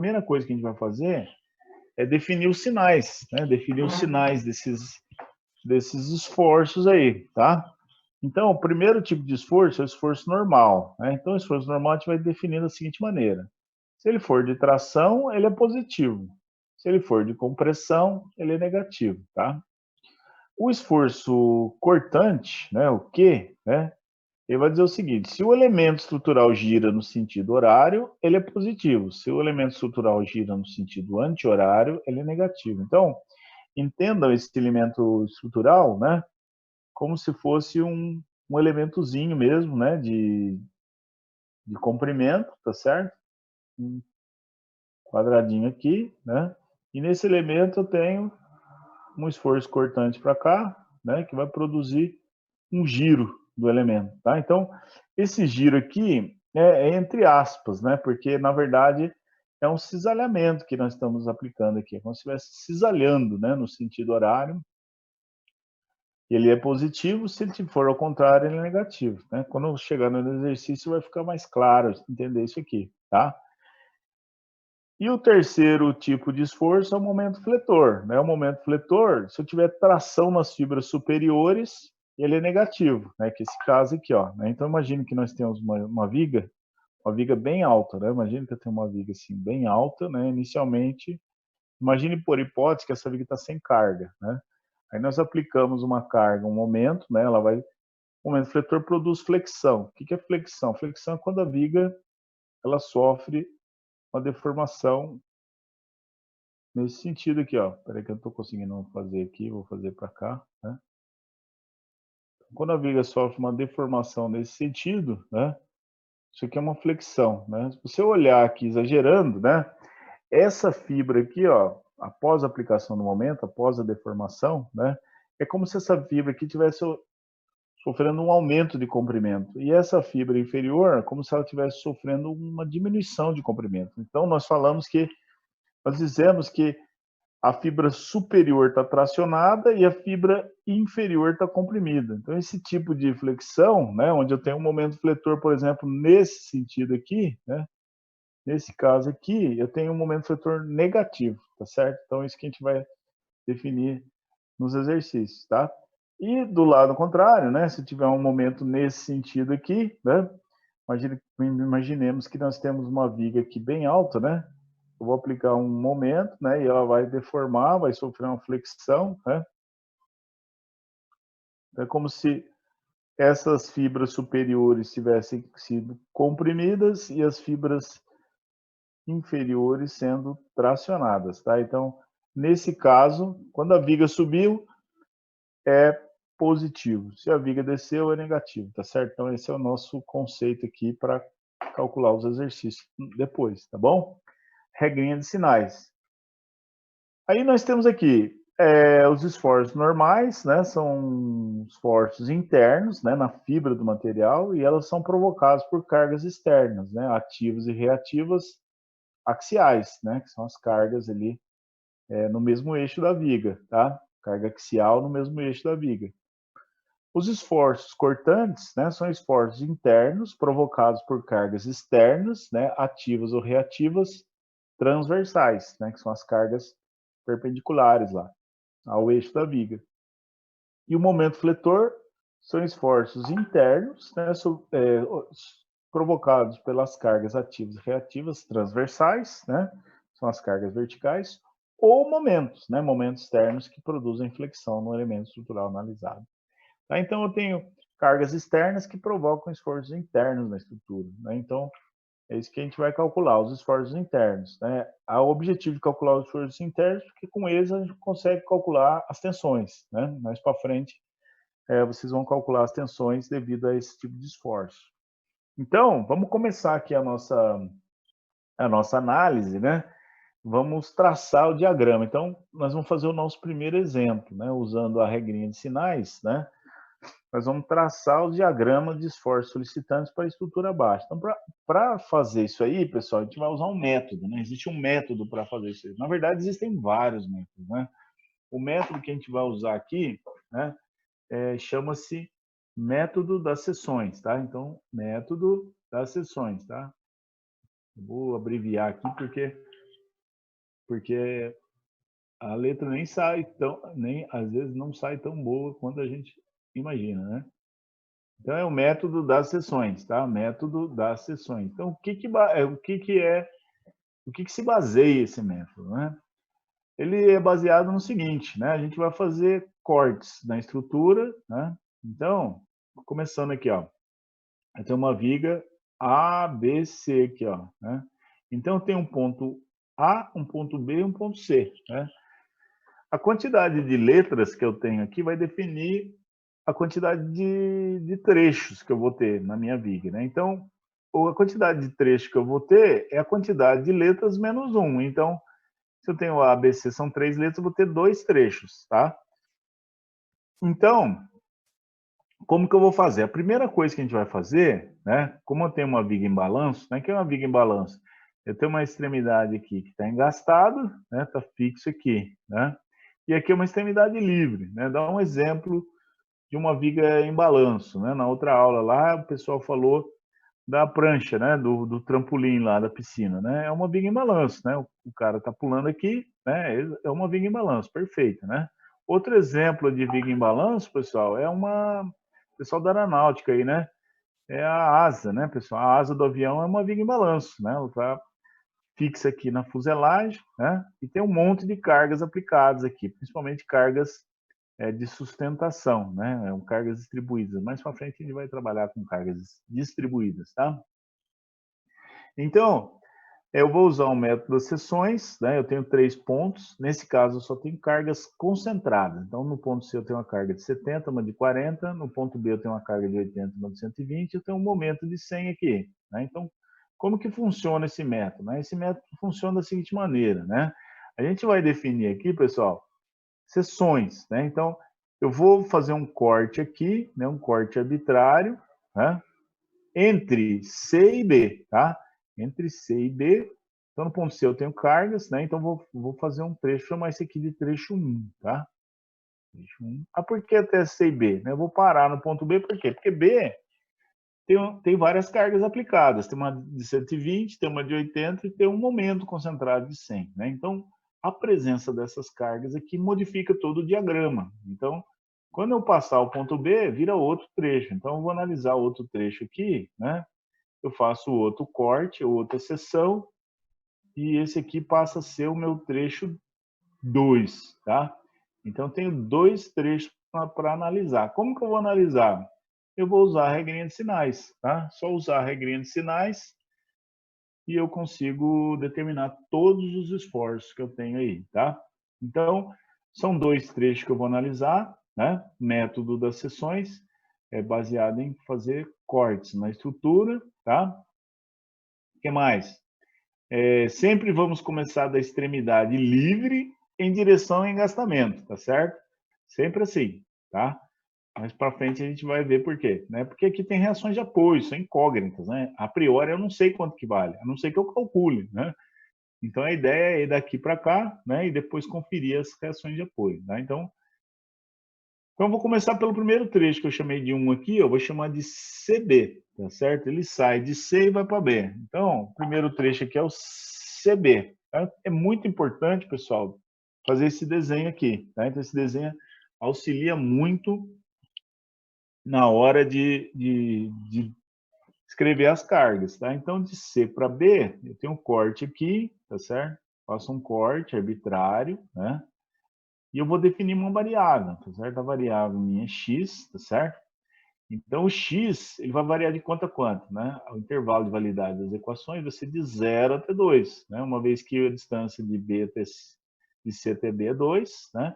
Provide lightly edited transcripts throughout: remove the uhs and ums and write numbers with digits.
primeira coisa que a gente vai fazer é definir os sinais, né? Definir os sinais desses esforços aí, tá? Então, o primeiro tipo de esforço é o esforço normal, né? Então, o esforço normal a gente vai definir da seguinte maneira: se ele for de tração, ele é positivo. Se ele for de compressão, ele é negativo, tá? O esforço cortante, né, o Q, né, ele vai dizer o seguinte: se o elemento estrutural gira no sentido horário, ele é positivo. Se o elemento estrutural gira no sentido anti-horário, ele é negativo. Então, entendam esse elemento estrutural, né, como se fosse um elementozinho mesmo, né, de comprimento, tá certo? Um quadradinho aqui, né? E nesse elemento eu tenho um esforço cortante para cá, né, que vai produzir um giro do elemento, tá? Então, esse giro aqui é entre aspas, né? Porque, na verdade, é um cisalhamento que nós estamos aplicando aqui. É como se estivesse cisalhando, né? No sentido horário. Ele é positivo, se ele for ao contrário, ele é negativo, né? Quando chegar no exercício, vai ficar mais claro entender isso aqui, tá? E o terceiro tipo de esforço é o momento fletor, né? O momento fletor, se eu tiver tração nas fibras superiores, ele é negativo, né? Que é esse caso aqui, ó. Né? Então imagine que nós temos uma viga bem alta, né? Imagine que eu tenho uma viga assim bem alta, né? Inicialmente, imagine por hipótese que essa viga está sem carga, né? Aí nós aplicamos uma carga, um momento, né? O momento fletor produz flexão. O que é flexão? Flexão é quando a viga ela sofre uma deformação nesse sentido aqui, ó. Espera aí que eu não estou conseguindo fazer aqui, vou fazer para cá, né? Quando a viga sofre uma deformação nesse sentido, né? Isso aqui é uma flexão, né? Se você olhar aqui exagerando, né? Essa fibra aqui, ó, após a aplicação do momento, após a deformação, né? É como se essa fibra aqui tivesse sofrendo um aumento de comprimento. E essa fibra inferior, é como se ela estivesse sofrendo uma diminuição de comprimento. Então, nós dizemos que a fibra superior está tracionada e a fibra inferior está comprimida. Então, esse tipo de flexão, né, onde eu tenho um momento fletor, por exemplo, nesse sentido aqui, né, nesse caso aqui, eu tenho um momento fletor negativo, tá certo? Então, isso que a gente vai definir nos exercícios, tá? E do lado contrário, né, se tiver um momento nesse sentido aqui, né, imaginemos que nós temos uma viga aqui bem alta, né? Eu vou aplicar um momento, né? E ela vai deformar, vai sofrer uma flexão, né? É como se essas fibras superiores tivessem sido comprimidas e as fibras inferiores sendo tracionadas, tá? Então, nesse caso, quando a viga subiu, é positivo. Se a viga desceu, é negativo, tá certo? Então, esse é o nosso conceito aqui para calcular os exercícios depois, tá bom? Regrinha de sinais. Aí nós temos aqui os esforços normais, né? São esforços internos, né? Na fibra do material e elas são provocadas por cargas externas, né? Ativas e reativas axiais, né? Que são as cargas ali no mesmo eixo da viga, tá? Carga axial no mesmo eixo da viga. Os esforços cortantes, né? São esforços internos provocados por cargas externas, né? Ativas ou reativas transversais, né? Que são as cargas perpendiculares lá ao eixo da viga. E o momento fletor são esforços internos, né, provocados pelas cargas ativas e reativas transversais, né, são as cargas verticais, ou momentos, né, momentos externos que produzem flexão no elemento estrutural analisado. Tá? Então, eu tenho cargas externas que provocam esforços internos na estrutura. Né? Então, é isso que a gente vai calcular, os esforços internos. Né? Há o objetivo de calcular os esforços internos, porque com eles a gente consegue calcular as tensões. Né? Mais para frente, vocês vão calcular as tensões devido a esse tipo de esforço. Então, vamos começar aqui a nossa análise, né? Vamos traçar o diagrama. Então, nós vamos fazer o nosso primeiro exemplo, né? Usando a regrinha de sinais, né? Nós vamos traçar o diagrama de esforços solicitantes para a estrutura baixa. Então, para fazer isso aí, pessoal, a gente vai usar um método, né? Existe um método para fazer isso aí. Na verdade, existem vários métodos, né? O método que a gente vai usar aqui, né, chama-se método das seções, tá? Então, método das seções, tá? Vou abreviar aqui porque porque a letra nem sai tão, nem às vezes não sai tão boa quanto a gente imagina, né? Então é o método das seções, tá? Método das seções. Então o que se baseia esse método, né? Ele é baseado no seguinte, né? A gente vai fazer cortes na estrutura, né? Então, começando aqui, ó. Eu tenho uma viga A, B, C aqui, ó, né? Então tem um ponto A, um ponto B e um ponto C, né? A quantidade de letras que eu tenho aqui vai definir a quantidade de trechos que eu vou ter na minha viga, né? Então, a quantidade de trechos que eu vou ter é a quantidade de letras menos um. Então, se eu tenho A, B, C, são 3 letras, eu vou ter 2 trechos, tá? Então, como que eu vou fazer? A primeira coisa que a gente vai fazer, né? Como eu tenho uma viga em balanço, né? Que é uma viga em balanço? Eu tenho uma extremidade aqui que está engastada, né? Está fixo aqui, né? E aqui é uma extremidade livre, né? Dá um exemplo de uma viga em balanço, né? Na outra aula lá, o pessoal falou da prancha, né? Do trampolim lá da piscina, né? É uma viga em balanço, né? O cara está pulando aqui, né? É uma viga em balanço, perfeito, né? Outro exemplo de viga em balanço, pessoal, é uma pessoal da aeronáutica aí, né? É a asa, né, pessoal? A asa do avião é uma viga em balanço, né? Ela está fixa aqui na fuselagem, né? E tem um monte de cargas aplicadas aqui, principalmente cargas de sustentação, né? Cargas distribuídas. Mais para frente a gente vai trabalhar com cargas distribuídas, tá? Então, eu vou usar o método das seções, né? Eu tenho 3 pontos. Nesse caso, eu só tenho cargas concentradas. Então, no ponto C eu tenho uma carga de 70, uma de 40. No ponto B eu tenho uma carga de 80, uma de 120. Eu tenho um momento de 100 aqui, né? Então, como que funciona esse método, né? Esse método funciona da seguinte maneira, né? A gente vai definir aqui, pessoal, seções, né? Então, eu vou fazer um corte aqui, né? Um corte arbitrário, né? Entre C e B, tá? Entre C e B. Então, no ponto C eu tenho cargas, né? Então, vou fazer um trecho, chamar esse aqui de trecho 1, tá? Trecho 1. Ah, por que até C e B? Eu vou parar no ponto B, por quê? Porque B tem várias cargas aplicadas. Tem uma de 120, tem uma de 80 e tem um momento concentrado de 100, né? Então, a presença dessas cargas aqui modifica todo o diagrama. Então, quando eu passar o ponto B, vira outro trecho. Então, eu vou analisar outro trecho aqui, né? Eu faço outro corte, outra seção, e esse aqui passa a ser o meu trecho 2, tá? Então, tenho 2 trechos para analisar. Como que eu vou analisar? Eu vou usar a regrinha de sinais, tá? Só usar a regrinha de sinais e eu consigo determinar todos os esforços que eu tenho aí, tá? Então, são 2 trechos que eu vou analisar, né? Método das seções é baseado em fazer cortes na estrutura, tá? O que mais? Sempre vamos começar da extremidade livre em direção ao engastamento, tá certo? Sempre assim, tá? Mais para frente a gente vai ver por quê, né? Porque aqui tem reações de apoio, são incógnitas, né? A priori eu não sei quanto que vale, a não ser que eu calcule, né? Então a ideia é ir daqui para cá, né? E depois conferir as reações de apoio, tá? Então eu vou começar pelo primeiro trecho que eu chamei de 1 aqui, eu vou chamar de CB, tá certo? Ele sai de C e vai para B. Então, o primeiro trecho aqui é o CB. Tá? É muito importante, pessoal, fazer esse desenho aqui, tá? Então, esse desenho auxilia muito na hora de escrever as cargas, tá? Então, de C para B, eu tenho um corte aqui, tá certo? Faço um corte arbitrário, né? E eu vou definir uma variável, tá certo? A variável minha é x, tá certo? Então, o x ele vai variar de quanto a quanto, né? O intervalo de validade das equações vai ser de 0 até 2, né? Uma vez que a distância de B até de C até B é 2, né?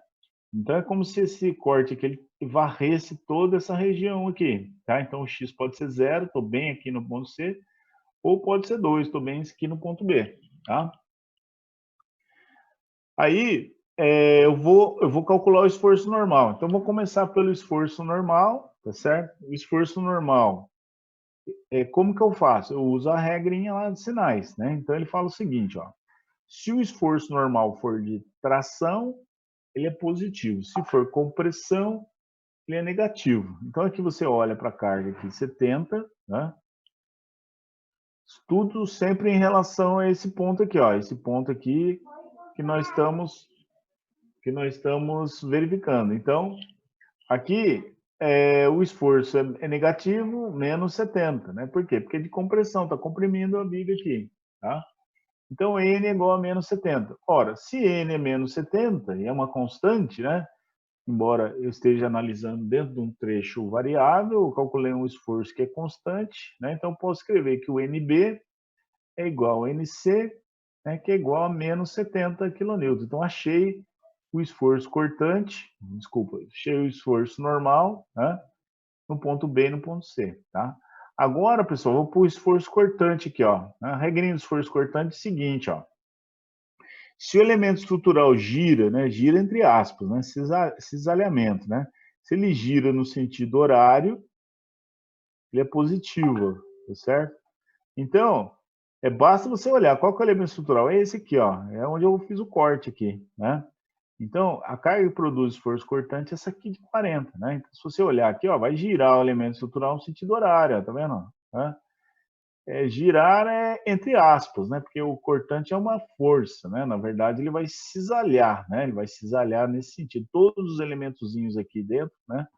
Então, é como se esse corte aqui ele varresse toda essa região aqui, tá? Então, o x pode ser 0, estou bem aqui no ponto C, ou pode ser 2, estou bem aqui no ponto B, tá? Aí, eu vou calcular o esforço normal. Então, vou começar pelo esforço normal, tá certo? O esforço normal, como que eu faço? Eu uso a regrinha lá de sinais, né? Então, ele fala o seguinte, ó. Se o esforço normal for de tração, ele é positivo. Se for compressão, ele é negativo. Então, aqui você olha para a carga aqui, 70, né? Tudo sempre em relação a esse ponto aqui, ó. Esse ponto aqui que nós estamos verificando. Então, aqui, o esforço é negativo, menos 70, né? Por quê? Porque é de compressão, está comprimindo a viga aqui, tá? Então, N é igual a menos 70. Ora, se N é menos 70, e é uma constante, né? Embora eu esteja analisando dentro de um trecho variável, eu calculei um esforço que é constante, né? Então, eu posso escrever que o NB é igual a NC, né? Que é igual a menos 70 kN. Então, achei o esforço cortante, desculpa, achei o esforço normal, né? No ponto B e no ponto C, tá? Agora, pessoal, vou para o esforço cortante aqui, ó. A regrinha do esforço cortante é o seguinte, ó. Se o elemento estrutural gira, né, gira entre aspas, né, cisalhamento, né, se ele gira no sentido horário, ele é positivo, tá certo? Então, basta você olhar qual que é o elemento estrutural, é esse aqui, ó, é onde eu fiz o corte aqui, né? Então, a carga que produz esforço cortante é essa aqui de 40, né? Então, se você olhar aqui, ó, vai girar o elemento estrutural no sentido horário, ó, tá vendo? Né? Girar é entre aspas, né? Porque o cortante é uma força, né? Na verdade, ele vai cisalhar, né? Ele vai cisalhar nesse sentido. Todos os elementozinhos aqui dentro, né?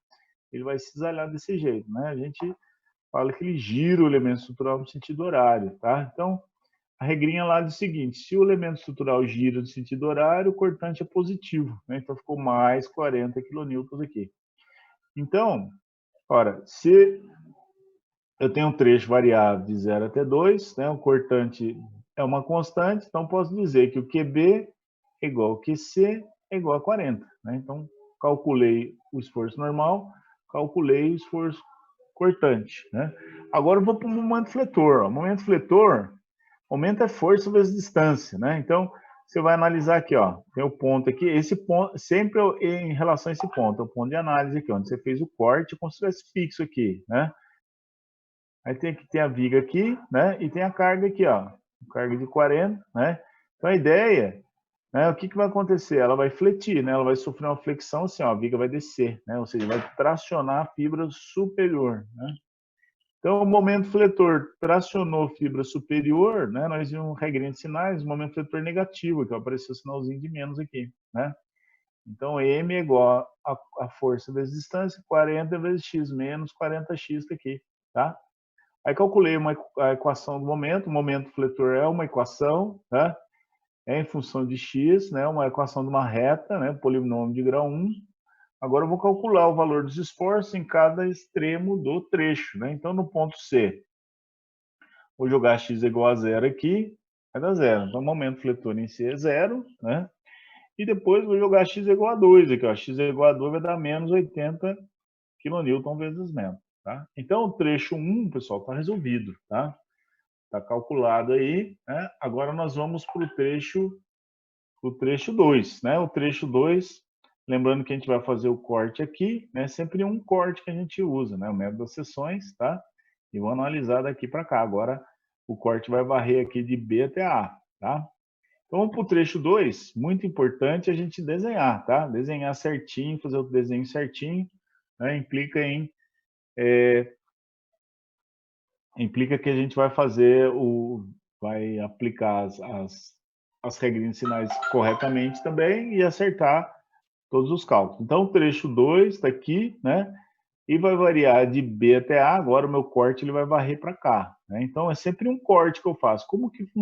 Ele vai cisalhar desse jeito, né? A gente fala que ele gira o elemento estrutural no sentido horário, tá? Então, a regrinha lá diz o seguinte: se o elemento estrutural gira no sentido horário, o cortante é positivo, né? Então, ficou mais 40 kN aqui. Então, ora, se eu tenho um trecho variável de 0 até 2, né? O cortante é uma constante, então posso dizer que o QB é igual ao QC é igual a 40. Né? Então, calculei o esforço normal, calculei o esforço cortante. Né? Agora eu vou para o momento fletor. O momento fletor, momento é força vezes distância. Né? Então, você vai analisar aqui, ó, tem o ponto aqui, esse ponto, sempre em relação a esse ponto, é o ponto de análise aqui, onde você fez o corte, como se estivesse fixo aqui, né? Aí tem a viga aqui, né? E tem a carga aqui, ó. Carga de 40, né? Então a ideia, né? O que vai acontecer? Ela vai fletir, né? Ela vai sofrer uma flexão assim, ó. A viga vai descer, né? Ou seja, vai tracionar a fibra superior, né? Então, o momento fletor tracionou fibra superior, né? Nós vimos regrinha de sinais, o momento fletor negativo, que apareceu o sinalzinho de menos aqui, né? Então, M é igual a força vezes distância, 40 vezes x menos 40x aqui, tá? Aí calculei a equação do momento. O momento fletor é uma equação, tá? É em função de x, né? Uma equação de uma reta, né? Polinômio de grau 1. Agora eu vou calcular o valor dos esforços em cada extremo do trecho, né? Então, no ponto C, vou jogar x igual a zero aqui, vai dar zero. Então, o momento fletor em si é zero, né? E depois vou jogar x igual a 2 aqui, ó. X igual a 2 vai dar menos 80 kN vezes menos. Tá? Então, o trecho 1, pessoal, está resolvido. Tá? Está calculado aí. Né? Agora nós vamos para o trecho 2. Né? O trecho 2, lembrando que a gente vai fazer o corte aqui, né? Sempre um corte que a gente usa, né? O método das seções, tá? E vou analisar daqui para cá. Agora, o corte vai varrer aqui de B até A. Tá? Então, vamos para o trecho 2. Muito importante a gente desenhar, tá? Desenhar certinho, fazer o desenho certinho. Né? Implica que a gente vai vai aplicar as regrinhas de sinais corretamente também e acertar todos os cálculos. Então, o trecho 2 está aqui, né? E vai variar de B até A. Agora, o meu corte ele vai varrer para cá. Né? Então, é sempre um corte que eu faço. Como que funciona?